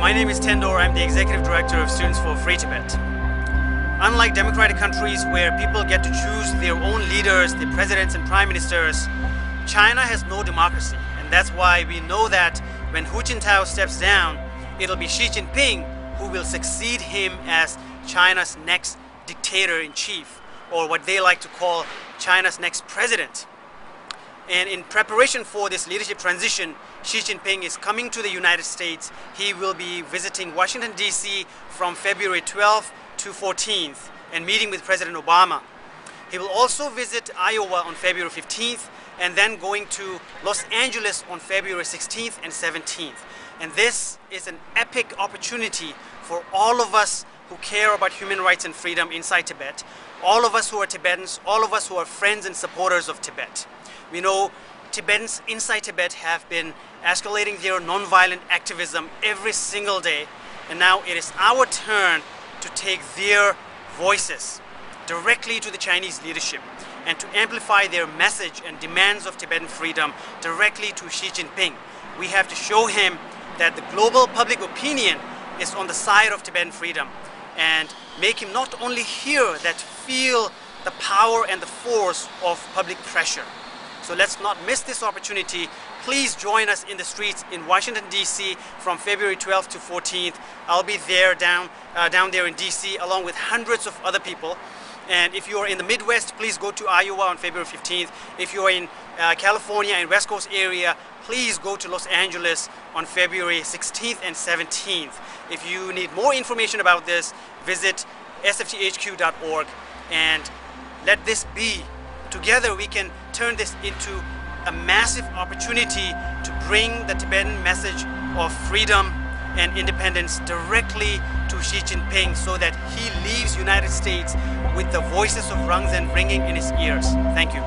My name is Tendor. I'm the Executive Director of Students for Free Tibet. Unlike democratic countries where people get to choose their own leaders, the presidents and prime ministers, China has no democracy. And that's why we know that when Hu Jintao steps down, it'll be Xi Jinping who will succeed him as China's next dictator-in-chief, or what they like to call China's next president. And in preparation for this leadership transition, Xi Jinping is coming to the United States. He will be visiting Washington, D.C. from February 12th to 14th and meeting with President Obama. He will also visit Iowa on February 15th and then going to Los Angeles on February 16th and 17th. And this is an epic opportunity for all of us who care about human rights and freedom inside Tibet, all of us who are Tibetans, all of us who are friends and supporters of Tibet. We know Tibetans inside Tibet have been escalating their non-violent activism every single day, and now it is our turn to take their voices directly to the Chinese leadership and to amplify their message and demands of Tibetan freedom directly to Xi Jinping. We have to show him that the global public opinion is on the side of Tibetan freedom and make him not only hear that feel the power and the force of public pressure. So let's not miss this opportunity. Please join us in the streets in Washington, D.C. from February 12th to 14th. I'll be there down there in D.C. along with hundreds of other people. And if you are in the Midwest, please go to Iowa on February 15th. If you are in California and West Coast area, please go to Los Angeles on February 16th and 17th. If you need more information about this, visit sfthq.org and let this be. Together we can turn this into a massive opportunity to bring the Tibetan message of freedom and independence directly to Xi Jinping so that he leaves United States with the voices of Rangzhen ringing in his ears. Thank you.